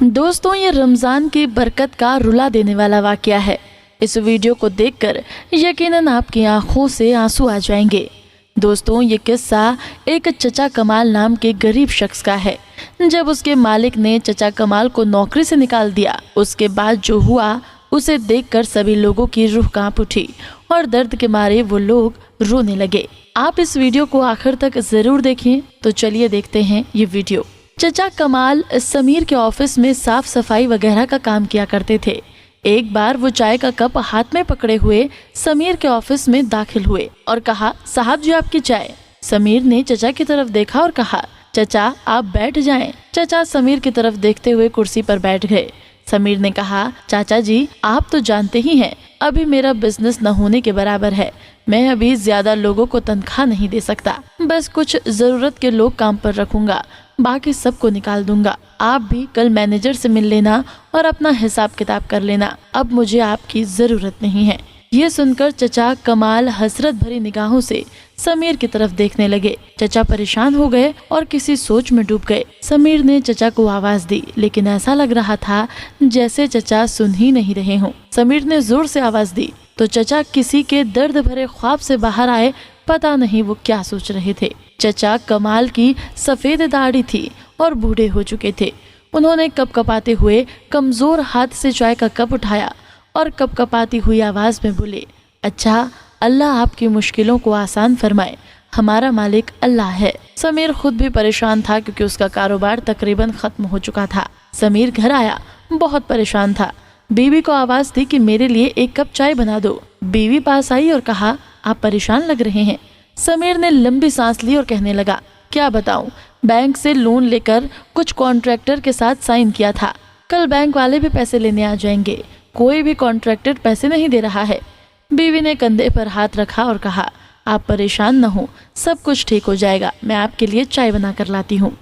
दोस्तों, ये रमज़ान की बरकत का रुला देने वाला वाक़या है। इस वीडियो को देखकर यकीनन आपकी आंखों से आंसू आ जाएंगे। दोस्तों, ये किस्सा एक चचा कमाल नाम के गरीब शख्स का है। जब उसके मालिक ने चचा कमाल को नौकरी से निकाल दिया, उसके बाद जो हुआ उसे देखकर सभी लोगों की रूह कांप उठी और दर्द के मारे वो लोग रोने लगे। आप इस वीडियो को आखिर तक जरूर देखें। तो चलिए देखते हैं ये वीडियो। चचा कमाल समीर के ऑफिस में साफ सफाई वगैरह का काम किया करते थे। एक बार वो चाय का कप हाथ में पकड़े हुए समीर के ऑफिस में दाखिल हुए और कहा, साहब जी आपकी चाय। समीर ने चचा की तरफ देखा और कहा, चचा आप बैठ जाएं। चचा समीर की तरफ देखते हुए कुर्सी पर बैठ गए। समीर ने कहा, चाचा जी आप तो जानते ही हैं, अभी मेरा बिजनेस न होने के बराबर है। मैं अभी ज्यादा लोगों को तनख्वाह नहीं दे सकता, बस कुछ जरूरत के लोग काम पर रखूंगा, बाकी सबको निकाल दूंगा। आप भी कल मैनेजर से मिल लेना और अपना हिसाब किताब कर लेना। अब मुझे आपकी जरूरत नहीं है। ये सुनकर चचा कमाल हसरत भरी निगाहों से समीर की तरफ देखने लगे। चचा परेशान हो गए और किसी सोच में डूब गए। समीर ने चचा को आवाज दी, लेकिन ऐसा लग रहा था जैसे चचा सुन ही नहीं रहे हों। समीर ने जोर से आवाज दी तो चचा किसी के दर्द भरे ख्वाब से बाहर आए। पता नहीं वो क्या सोच रहे थे। चचा कमाल की सफेद दाढ़ी थी और बूढ़े हो चुके थे। उन्होंने कपकपाते हुए कमजोर हाथ से चाय का कप उठाया और कपकपाती हुई आवाज में बोले, अच्छा अल्लाह आपकी मुश्किलों को आसान फरमाए, हमारा मालिक अल्लाह है। समीर खुद भी परेशान था क्योंकि उसका कारोबार तकरीबन खत्म हो चुका था। समीर घर आया, बहुत परेशान था। बीवी को आवाज दी कि मेरे लिए एक कप चाय बना दो। बीवी पास आई और कहा, आप परेशान लग रहे हैं। समीर ने लंबी सांस ली और कहने लगा, क्या बताऊं, बैंक से लोन लेकर कुछ कॉन्ट्रैक्टर के साथ साइन किया था। कल बैंक वाले भी पैसे लेने आ जाएंगे। कोई भी कॉन्ट्रैक्टर पैसे नहीं दे रहा है। बीवी ने कंधे पर हाथ रखा और कहा, आप परेशान न हो, सब कुछ ठीक हो जाएगा। मैं आपके लिए चाय बना कर लाती हूँ।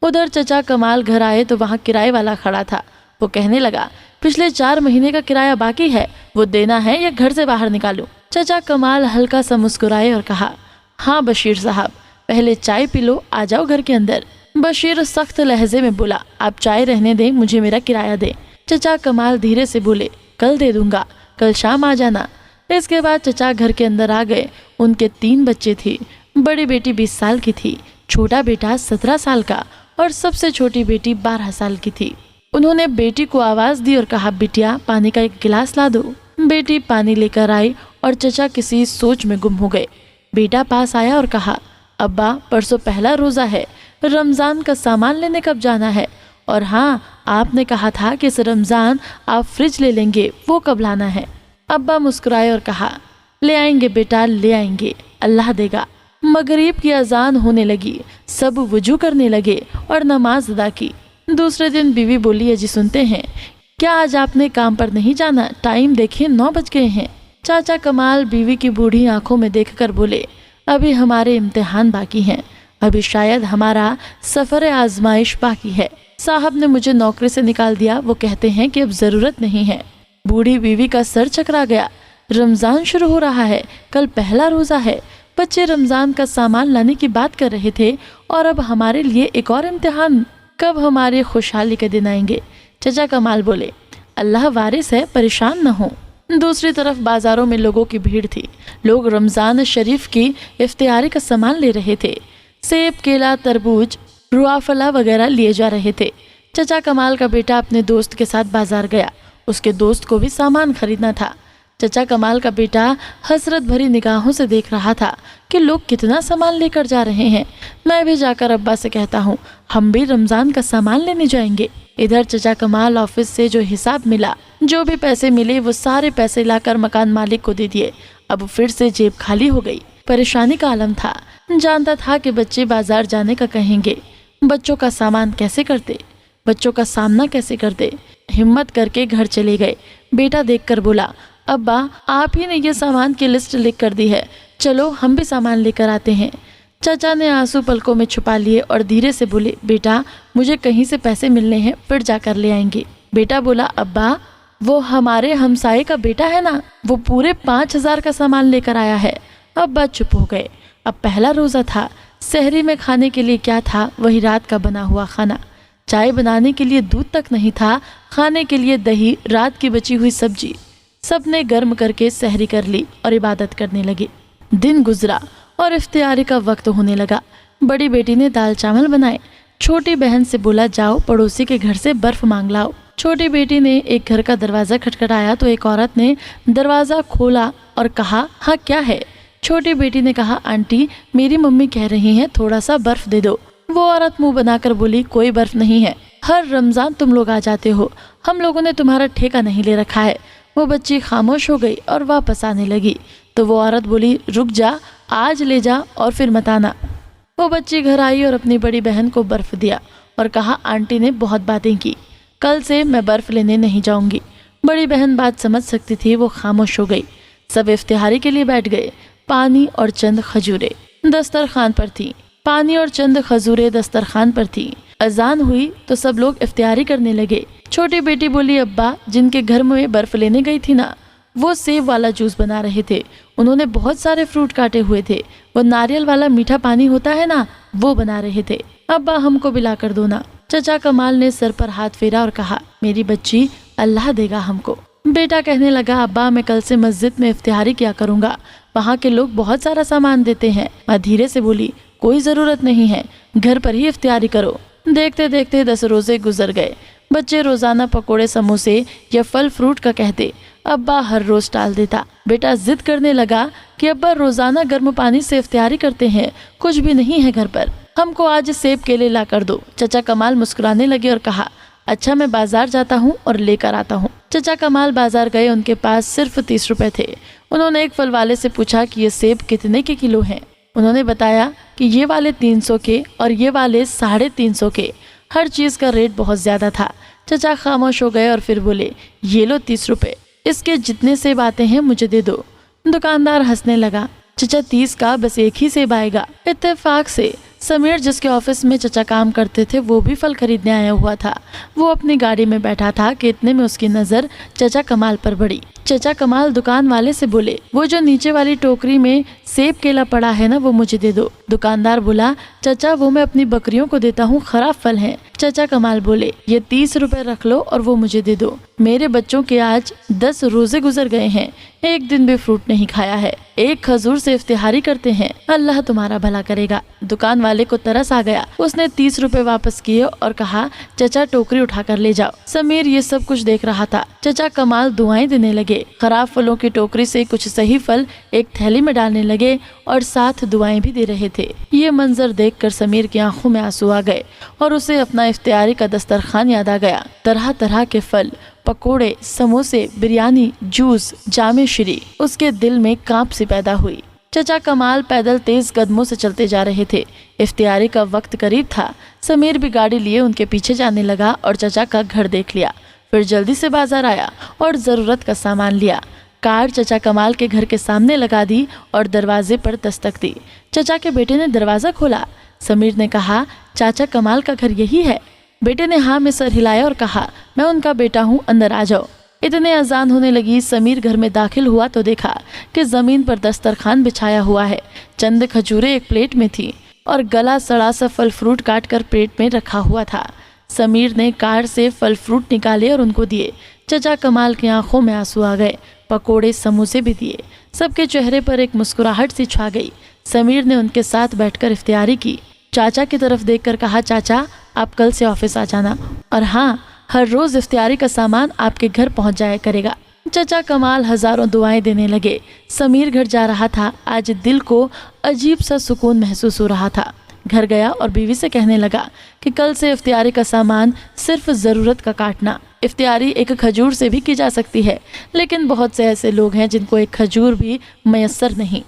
उधर चचा कमाल घर आए तो वहाँ किराए वाला खड़ा था। वो कहने लगा, पिछले 4 महीने का किराया बाकी है, वो देना है या घर से बाहर निकालूं। चचा कमाल हल्का सा मुस्कुराए और कहा, हाँ बशीर साहब, पहले चाय पी लो, आ जाओ घर के अंदर। बशीर सख्त लहजे में बोला, आप चाय रहने दें, मुझे मेरा किराया दें। चचा कमाल धीरे से बोले, कल दे दूंगा, कल शाम आ जाना। इसके बाद चचा घर के अंदर आ गए। उनके 3 बच्चे थे। बड़ी बेटी 20 साल की थी, छोटा बेटा 17 साल का और सबसे छोटी बेटी 12 साल की थी। उन्होंने बेटी को आवाज दी और कहा, बिटिया पानी का एक गिलास ला दो। बेटी पानी लेकर आई और चचा किसी सोच में गुम हो गए। बेटा पास आया और कहा, अब्बा परसों पहला रोजा है, रमजान का सामान लेने कब जाना है? और हाँ, आपने कहा था कि इस रमजान आप फ्रिज ले लेंगे, वो कब लाना है? अब्बा मुस्कुराए और कहा, ले आएंगे बेटा, ले आएंगे, अल्लाह देगा। मगरिब की अजान होने लगी। सब वुजू करने लगे और नमाज अदा की। दूसरे दिन बीवी बोली, अजी सुनते हैं, क्या आज आपने काम पर नहीं जाना? टाइम देखें 9 बज गए हैं। चाचा कमाल बीवी की बूढ़ी आंखों में देखकर बोले, अभी हमारे इम्तिहान बाकी हैं, अभी शायद हमारा सफर आजमाइश बाकी है। साहब ने मुझे नौकरी से निकाल दिया, वो कहते हैं कि अब जरूरत नहीं है। बूढ़ी बीवी का सर चकरा गया। रमजान शुरू हो रहा है, कल पहला रोजा है। बच्चे रमजान का सामान लाने की बात कर रहे थे और अब हमारे लिए एक और इम्तिहान। कब हमारी खुशहाली के दिन आएंगे? चचा कमाल बोले, अल्लाह वारिस है, परेशान न हो। दूसरी तरफ बाजारों में लोगों की भीड़ थी। लोग रमजान शरीफ की इफ्तियारी का सामान ले रहे थे। सेब, केला, तरबूज, रुआफला वगैरह लिए जा रहे थे। चचा कमाल का बेटा अपने दोस्त के साथ बाजार गया। उसके दोस्त को भी सामान खरीदना था। चचा कमाल का बेटा हसरत भरी निगाहों से देख रहा था कि लोग कितना सामान लेकर जा रहे हैं। मैं भी जाकर अब्बा से कहता हूँ, हम भी रमजान का सामान लेने जाएंगे। इधर चचा कमाल ऑफिस से जो हिसाब मिला, जो भी पैसे मिले, वो सारे पैसे लाकर मकान मालिक को दे दिए। अब फिर से जेब खाली हो गई। परेशानी का आलम था। जानता था कि बच्चे बाजार जाने का कहेंगे। बच्चों का सामान कैसे करते, बच्चों का सामना कैसे करते? हिम्मत करके घर चले गए। बेटा देखकर बोला, अब्बा आप ही ने ये सामान की लिस्ट लिख कर दी है, चलो हम भी सामान लेकर आते हैं। चाचा ने आंसू पलकों में छुपा लिए और धीरे से बोले, बेटा मुझे कहीं से पैसे मिलने हैं, फिर जाकर ले आएंगे। बेटा बोला, अब्बा वो हमारे हमसाये का बेटा है ना, वो पूरे 5000 का सामान लेकर आया है। अब्बा चुप हो गए। अब पहला रोजा था। सहरी में खाने के लिए क्या था? वही रात का बना हुआ खाना। चाय बनाने के लिए दूध तक नहीं था, खाने के लिए दही, रात की बची हुई सब्जी, सबने गर्म करके सहरी कर ली और इबादत करने लगे। दिन गुजरा और इफ्तियारी का वक्त होने लगा। बड़ी बेटी ने दाल चावल बनाए। छोटी बहन से बोला, जाओ पड़ोसी के घर से बर्फ मांग लाओ। छोटी बेटी ने एक घर का दरवाजा खटखटाया तो एक औरत ने दरवाजा खोला और कहा, हाँ क्या है? छोटी बेटी ने कहा, आंटी मेरी मम्मी कह रही हैं थोड़ा सा बर्फ दे दो। वो औरत मुंह बनाकर बोली, कोई बर्फ नहीं है, हर रमजान तुम लोग आ जाते हो, हम लोगों ने तुम्हारा ठेका नहीं ले रखा है। वो बच्ची खामोश हो गई और वापस आने लगी तो वो औरत बोली, रुक जा, आज ले जा और फिर मत आना। वो बच्ची घर आई और अपनी बड़ी बहन को बर्फ दिया और कहा, आंटी ने बहुत बातें की, कल से मैं बर्फ लेने नहीं जाऊंगी। बड़ी बहन बात समझ सकती थी, वो खामोश हो गई। सब इफ्तिहारी के लिए बैठ गए। पानी और चंद खजूरें दस्तरखान पर थी। पानी और चंद खजूरें दस्तरखान पर थी। अजान हुई तो सब लोग इफ्तिहारी करने लगे। छोटी बेटी बोली, अब्बा जिनके घर में बर्फ लेने गई थी ना, वो सेब वाला जूस बना रहे थे। उन्होंने बहुत सारे फ्रूट काटे हुए थे। वो नारियल वाला मीठा पानी होता है ना, वो बना रहे थे। अब्बा हमको पिला कर दो ना। चचा कमाल ने सर पर हाथ फेरा और कहा, मेरी बच्ची, अल्लाह देगा हमको। बेटा कहने लगा, अब्बा मैं कल से मस्जिद में इफ्तिहारी किया करूँगा, वहाँ के लोग बहुत सारा सामान देते हैं। मैं धीरे से बोली, कोई ज़रूरत नहीं है, घर पर ही इफ्तिहारी करो। देखते देखते 10 रोजे गुजर गए। बच्चे रोजाना पकोड़े, समोसे या फल फ्रूट का कहते, अब्बा हर रोज टाल देता। बेटा जिद करने लगा कि अब्बा रोजाना गर्म पानी से इफ्तिहारी करते हैं, कुछ भी नहीं है घर पर, हमको आज सेब केले ला कर दो। चचा कमाल मुस्कुराने लगे और कहा, अच्छा मैं बाजार जाता हूँ और लेकर आता हूँ। चचा कमाल बाजार गए। उनके पास सिर्फ 30 रुपए थे। उन्होंने एक फल वाले से पूछा कि ये सेब कितने के किलो हैं। उन्होंने बताया कि ये वाले 300 के और ये वाले 350 के। हर चीज़ का रेट बहुत ज़्यादा था। चचा खामोश हो गए और फिर बोले, ये लो 30 रुपए, इसके जितने सेब आते हैं मुझे दे दो। दुकानदार हंसने लगा। चचा 30 का बस एक ही सेब आएगा। इत्तेफाक से समीर जिसके ऑफिस में चचा काम करते थे वो भी फल खरीदने आया हुआ था। वो अपनी गाड़ी में बैठा था कि इतने में उसकी नज़र चचा कमाल पर पड़ी। चचा कमाल दुकान वाले से बोले, वो जो नीचे वाली टोकरी में सेब केला पड़ा है ना, वो मुझे दे दो। दुकानदार बोला, चचा वो मैं अपनी बकरियों को देता हूँ, खराब फल हैं। चचा कमाल बोले, ये 30 रुपए रख लो और वो मुझे दे दो। मेरे बच्चों के आज 10 रोजे गुजर गए हैं, एक दिन भी फ्रूट नहीं खाया है, एक खजूर से इफ्तिहारी करते हैं, अल्लाह तुम्हारा भला करेगा। दुकान वाले को तरस आ गया। उसने 30 रुपए वापस किए और कहा, चचा टोकरी उठाकर ले जाओ। समीर ये सब कुछ देख रहा था। चचा कमाल दुआएं देने लगे। खराब फलों की टोकरी से कुछ सही फल एक थैली में डालने लगे और साथ दुआएं भी दे रहे थे। ये मंजर देखकर समीर की आंखों में आंसू आ गए और उसे अपना इफ्तिहारी का दस्तरखान याद आ गया। तरह तरह के फल, पकोड़े, समोसे, बिरयानी, जूस, जामे श्री। उसके दिल में कांप सी पैदा हुई। चचा कमाल पैदल तेज कदमों से चलते जा रहे थे। इफ्तिहारी का वक्त करीब था। समीर भी गाड़ी लिए उनके पीछे जाने लगा और चचा का घर देख लिया। फिर जल्दी से बाजार आया और जरूरत का सामान लिया। कार चचा कमाल के घर के सामने लगा दी और दरवाजे पर दस्तक दी। चचा के बेटे ने दरवाजा खोला। समीर ने कहा, चाचा कमाल का घर यही है? बेटे ने हाँ में सर हिलाया और कहा, मैं उनका बेटा हूँ, अंदर आ जाओ। इतने अजान होने लगी। समीर घर में दाखिल हुआ तो देखा कि जमीन पर दस्तरखान बिछाया हुआ है। चंद खजूरें एक प्लेट में थी और गला सड़ा सा फल फ्रूट काट कर प्लेट में रखा हुआ था। समीर ने कार से फल फ्रूट निकाले और उनको दिए। चचा कमाल की आंखों में आंसू आ गए। पकोड़े, समोसे भी दिए। सबके चेहरे पर एक मुस्कुराहट सी छा गई। समीर ने उनके साथ बैठकर इफ्तिहारी की। चाचा की तरफ देखकर कहा, चाचा आप कल से ऑफिस आ जाना और हाँ, हर रोज इफ्तिहारी का सामान आपके घर पहुंच जाया करेगा। चचा कमाल हजारों दुआएं देने लगे। समीर घर जा रहा था। आज दिल को अजीब सा सुकून महसूस हो रहा था। घर गया और बीवी से कहने लगा कि कल से इफ्तिहारी का सामान सिर्फ ज़रूरत का काटना। इफ्तिहारी एक खजूर से भी की जा सकती है, लेकिन बहुत से ऐसे लोग हैं जिनको एक खजूर भी मयस्सर नहीं।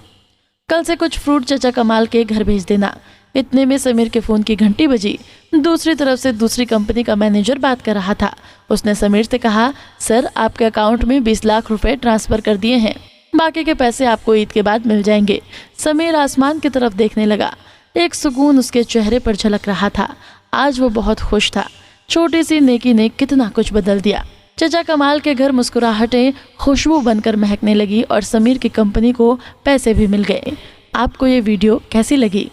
कल से कुछ फ्रूट चचा कमाल के घर भेज देना। इतने में समीर के फ़ोन की घंटी बजी। दूसरी तरफ से दूसरी कंपनी का मैनेजर बात कर रहा था। उसने समीर से कहा, सर आपके अकाउंट में 20 लाख रुपए ट्रांसफ़र कर दिए हैं, बाकी के पैसे आपको ईद के बाद मिल जाएंगे। समीर आसमान की तरफ देखने लगा। एक सुकून उसके चेहरे पर झलक रहा था। आज वो बहुत खुश था। छोटी सी नेकी ने कितना कुछ बदल दिया। चचा कमाल के घर मुस्कुराहटें खुशबू बनकर महकने लगी और समीर की कंपनी को पैसे भी मिल गए। आपको ये वीडियो कैसी लगी?